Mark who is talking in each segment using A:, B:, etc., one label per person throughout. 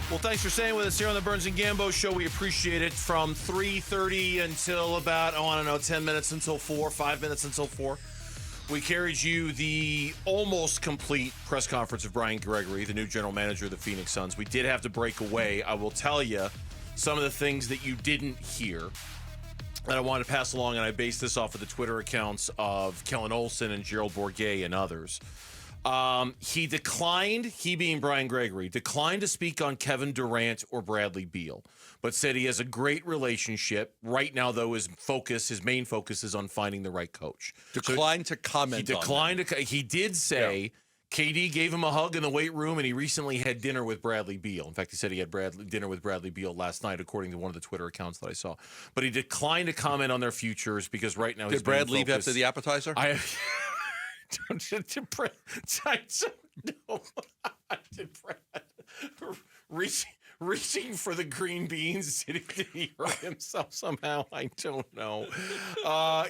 A: Well, thanks for staying with us here on the Burns and Gambo show. We appreciate it. From 3:30 until about, 10 minutes until 4, 5 minutes until 4. We carried you the almost complete press conference of Brian Gregory, the new general manager of the Phoenix Suns. We did have to break away. I will tell you some of the things that you didn't hear that I wanted to pass along, and I based this off of the Twitter accounts of Kellen Olson and Gerald Bourguet and others. He being Brian Gregory, declined to speak on Kevin Durant or Bradley Beal, but said he has a great relationship. Right now, though, his main focus is on finding the right coach.
B: Declined to comment on that.
A: He did say KD gave him a hug in the weight room, and he recently had dinner with Bradley Beal. In fact, he said he had dinner with Bradley Beal last night, according to one of the Twitter accounts that I saw. But he declined to comment on their futures because right now
B: did Brad leave after the appetizer?
A: Did Brad reaching for the green beans? Did he hurt himself somehow? I don't know.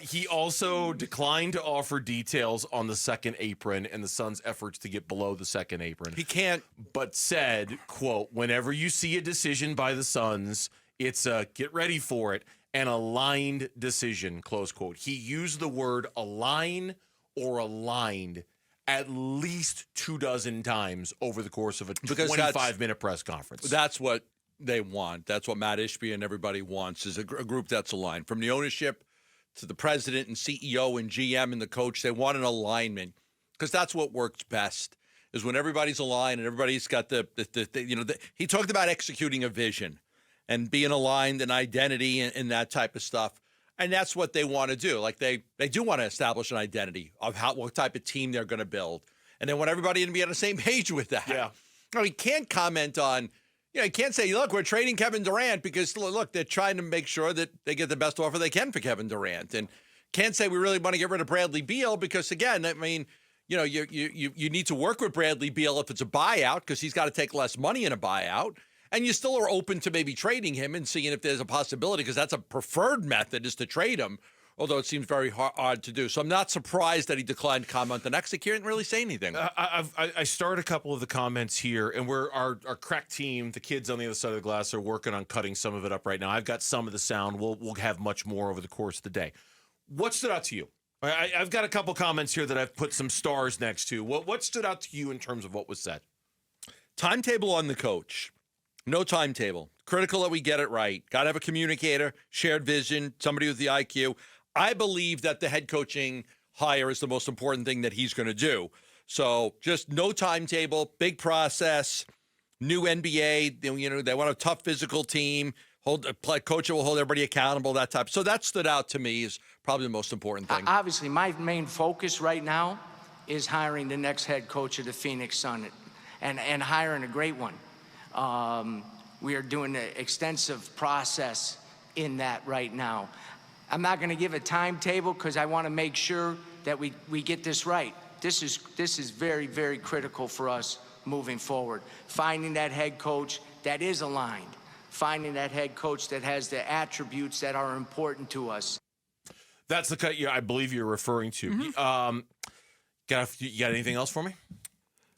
A: He also declined to offer details on the second apron and the Suns' efforts to get below the second apron.
B: He can't.
A: But said, quote, whenever you see a decision by the Suns, it's a get ready for it, an aligned decision, close quote. He used the word align or aligned at least 24 times over the course of a 25-minute press conference.
B: That's what they want. That's what Matt Ishbia and everybody wants, is a group that's aligned. From the ownership to the president and CEO and GM and the coach, they want an alignment because that's what works best, is when everybody's aligned and everybody's got he talked about executing a vision and being aligned and identity and that type of stuff. And that's what they want to do. Like they do want to establish an identity of what type of team they're going to build. And they want everybody to be on the same page with that.
A: Yeah.
B: No, he can't comment on, he can't say, look, we're trading Kevin Durant because, look, they're trying to make sure that they get the best offer they can for Kevin Durant. And can't say we really want to get rid of Bradley Beal because, again, I mean, you need to work with Bradley Beal if it's a buyout because he's got to take less money in a buyout. And you still are open to maybe trading him and seeing if there's a possibility, because that's a preferred method, is to trade him, although it seems very hard to do. So I'm not surprised that he declined to comment. The next, he can't really say anything.
A: I started a couple of the comments here, and our crack team, the kids on the other side of the glass, are working on cutting some of it up right now. I've got some of the sound. We'll have much more over the course of the day. What stood out to you? I've got a couple comments here that I've put some stars next to. What stood out to you in terms of what was said?
B: Timetable on the coach. No timetable. Critical that we get it right. Got to have a communicator, shared vision, somebody with the IQ. I believe that the head coaching hire is the most important thing that he's going to do. So just no timetable, big process, new NBA. They want a tough physical team. Coach will hold everybody accountable, that type. So that stood out to me as probably the most important thing.
C: Obviously, my main focus right now is hiring the next head coach of the Phoenix Suns and hiring a great one. We are doing an extensive process in that right now. I'm not going to give a timetable because I want to make sure that we get this right. This is very, very critical for us moving forward. Finding that head coach that is aligned. Finding that head coach that has the attributes that are important to us.
A: That's the cut I believe you're referring to. Mm-hmm. You got anything else for me?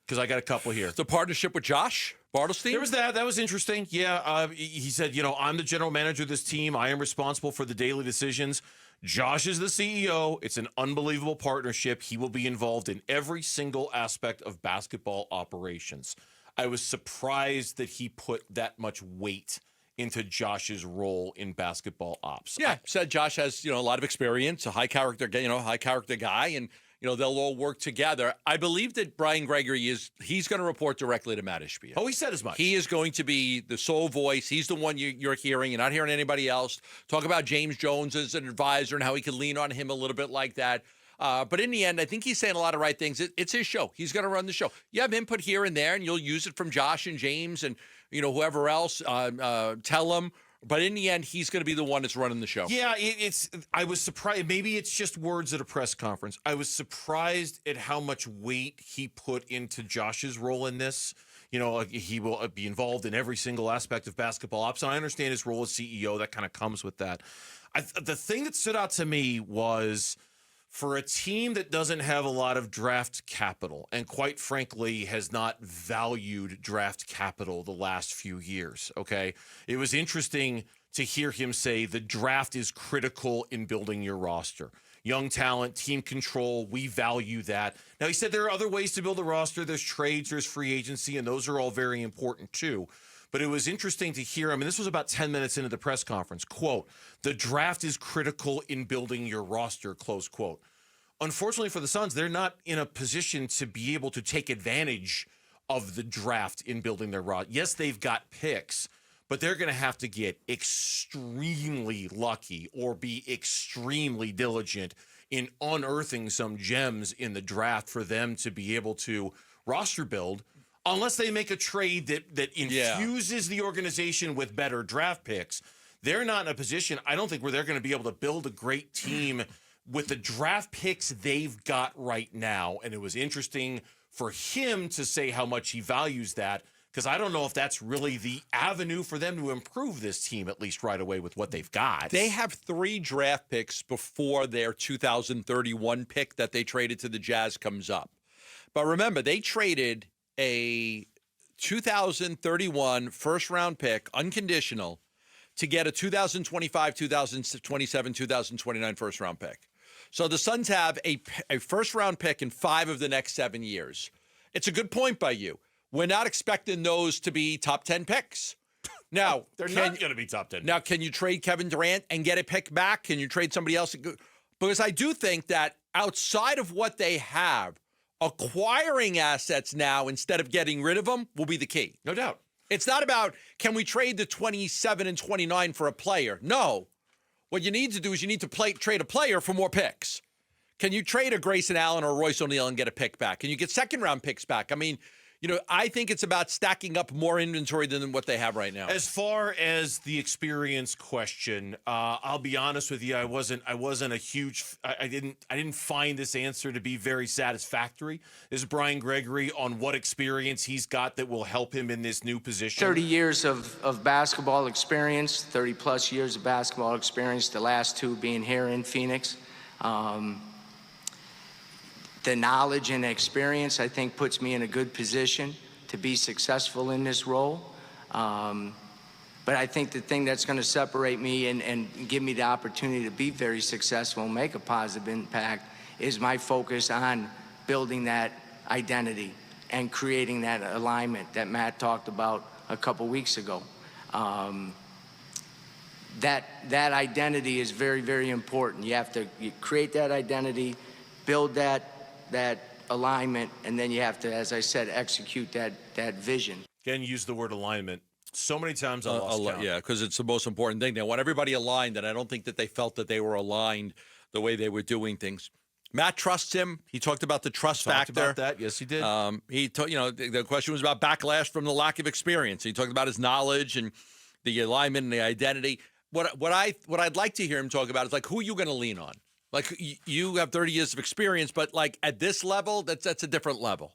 A: Because I got a couple here.
B: The partnership with Josh Bartlestein?
A: There was that. That was interesting. Yeah. He said, I'm the general manager of this team. I am responsible for the daily decisions. Josh is the CEO. It's an unbelievable partnership. He will be involved in every single aspect of basketball operations. I was surprised that he put that much weight into Josh's role in baskgoing ops.
B: Yeah, said Josh has, a lot of experience, a high character guy, and they'll all work together. I believe that Brian Gregory he's going to report directly to Matt Ishbia.
A: Oh, he said as much.
B: He is going to be the sole voice. He's the one you're hearing. You're not hearing anybody else. Talk about James Jones as an advisor and how he can lean on him a little bit like that. But in the end, I think he's saying a lot of right things. It's his show. He's going to run the show. You have input here and there, and you'll use it from Josh and James and whoever else. Tell him. But in the end, he's going to be the one that's running the show.
A: Yeah, I was surprised. Maybe it's just words at a press conference. I was surprised at how much weight he put into Josh's role in this. He will be involved in every single aspect of basketball ops. And I understand his role as CEO. That kind of comes with that. The thing that stood out to me was For a team that doesn't have a lot of draft capital and quite frankly has not valued draft capital the last few years, okay? It was interesting to hear him say the draft is critical in building your roster. Young talent, team control, we value that. Now, he said there are other ways to build a roster. There's trades, there's free agency, and those are all very important too. But it was interesting to hear, I mean, this was about 10 minutes into the press conference, quote, the draft is critical in building your roster, close quote. Unfortunately for the Suns, they're not in a position to be able to take advantage of the draft in building their roster. Yes, they've got picks, but they're going to have to get extremely lucky or be extremely diligent in unearthing some gems in the draft for them to be able to roster build, unless they make a trade that infuses the organization with better draft picks. They're not in a position, I don't think, where they're going to be able to build a great team with the draft picks they've got right now. And it was interesting for him to say how much he values that, because I don't know if that's really the avenue for them to improve this team, at least right away with what they've got.
B: They have 3 draft picks before their 2031 pick that they traded to the Jazz comes up. But remember, they traded a 2031 first-round pick, unconditional, to get a 2025, 2027, 2029 first-round pick. So the Suns have a first-round pick in 5 of the next 7 years. It's a good point by you. We're not expecting those to be top 10 picks. Now,
A: they're not going to be top 10.
B: Now, can you trade Kevin Durant and get a pick back? Can you trade somebody else? Because I do think that outside of what they have, acquiring assets now instead of getting rid of them will be the key.
A: No doubt.
B: It's not about, can we trade the 27 and 29 for a player? No. What you need to do is you need to trade a player for more picks. Can you trade a Grayson Allen or a Royce O'Neal and get a pick back? Can you get second-round picks back? I mean, I think it's about stacking up more inventory than what they have right now.
A: As far as the experience question, I'll be honest with you. I wasn't a huge. I didn't find this answer to be very satisfactory. This is Brian Gregory on what experience he's got that will help him in this new position.
C: 30 years of basketball experience, 30 plus years of basketball experience. The last 2 being here in Phoenix. The knowledge and experience, I think, puts me in a good position to be successful in this role. But I think the thing that's going to separate me and give me the opportunity to be very successful and make a positive impact is my focus on building that identity and creating that alignment that Matt talked about a couple weeks ago. That identity is very, very important. You have to create that identity, build that alignment, and then you have to, as I said, execute that vision.
A: Again, use the word alignment so many times I lost count.
B: Yeah, because it's the most important thing. They want everybody aligned, and I don't think that they felt that they were aligned the way they were doing things. Matt trusts him. He talked about the trust factor.
A: Talked about that. Yes, he did.
B: The question was about backlash from the lack of experience. He talked about his knowledge and the alignment and the identity. What I'd like to hear him talk about is, like, who are you going to lean on? Like, you have 30 years of experience, but, like, at this level, that's a different level.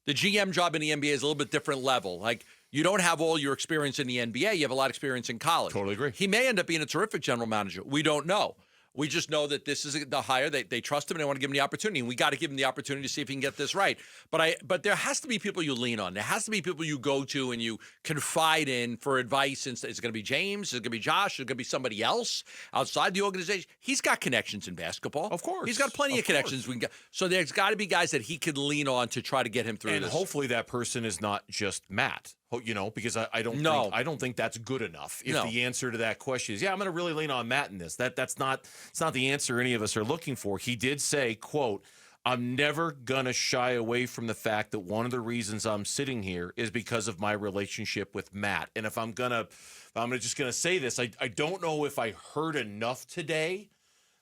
B: The GM job in the NBA is a little bit different level. Like, you don't have all your experience in the NBA. You have a lot of experience in college.
A: Totally agree.
B: He may end up being a terrific general manager. We don't know. We just know that this is the hire. They trust him and they want to give him the opportunity. And we got to give him the opportunity to see if he can get this right. But there has to be people you lean on. There has to be people you go to and you confide in for advice. Is it going to be James? Is it going to be Josh? Is it going to be somebody else outside the organization? He's got connections in basketball.
A: Of course.
B: He's got plenty of connections. So there's got to be guys that he could lean on to try to get him through
A: and
B: this.
A: Hopefully that person is not just Matt. Because I don't think that's good enough. If the answer to that question is, I'm going to really lean on Matt in this, it's not the answer any of us are looking for. He did say, quote, I'm never going to shy away from the fact that one of the reasons I'm sitting here is because of my relationship with Matt. And if I'm just going to say this, I don't know if I heard enough today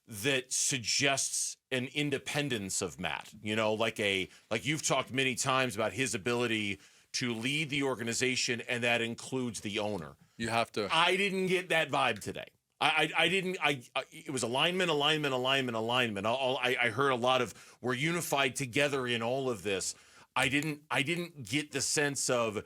A: that suggests an independence of Matt, like you've talked many times about his ability to lead the organization, and that includes the owner.
B: You have to.
A: I didn't get that vibe today. I didn't. It was alignment. I heard a lot of we're unified together in all of this. I didn't get the sense of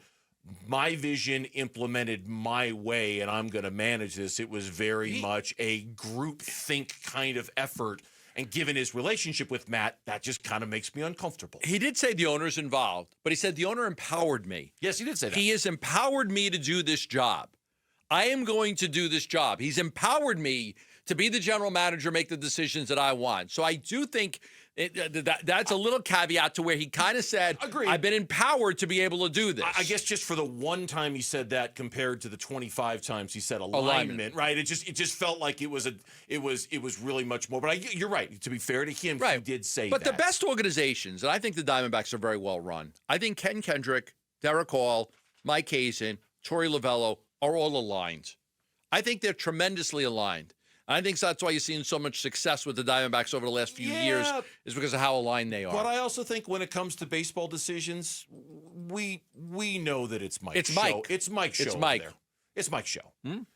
A: my vision implemented my way, and I'm going to manage this. It was very much a group think kind of effort. And given his relationship with Matt, that just kind of makes me uncomfortable.
B: He did say the owner's involved, but he said the owner empowered me.
A: Yes, he did say that.
B: He has empowered me to do this job. I am going to do this job. He's empowered me to be the general manager, make the decisions that I want. So I do think that's a little caveat to where he kind of said,
A: Agreed.
B: I've been empowered to be able to do this.
A: I guess just for the one time he said that compared to the 25 times he said alignment, right? It just felt like it was really much more. But you're right. To be fair to him,
B: right.
A: He did say
B: but
A: that.
B: the best organizations, and I think the Diamondbacks are very well run. I think Ken Kendrick, Derek Hall, Mike Hazen, Torey Lovello are all aligned. I think they're tremendously aligned. I think that's why you're seeing so much success with the Diamondbacks over the last few years is because of how aligned they are.
A: But I also think when it comes to baseball decisions, we know that it's Mike's show.
B: Mike.
A: It's Mike's show.
B: It's Mike.
A: There. It's Mike's show.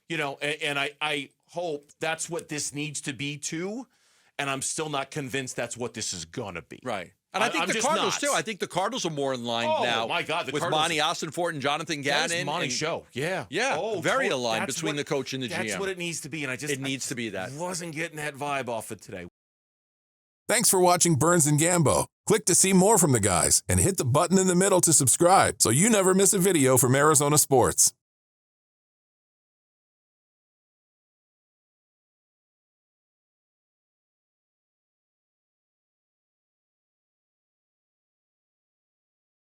A: You know, and I hope that's what this needs to be too. And I'm still not convinced that's what this is gonna be.
B: Right. And I think the Cardinals, too. I think the Cardinals are more in line now.
A: Oh, my God.
B: With Monty Ossenfort and Jonathan Gannon.
A: That's Monty's show. Yeah.
B: Yeah.
A: Oh,
B: very aligned between the coach and the GM.
A: That's what it needs to be. And
B: it needs to be that.
A: Wasn't getting that vibe off it today.
D: Thanks for watching Burns and Gambo. Click to see more from the guys and hit the button in the middle to subscribe so you never miss a video from Arizona sports.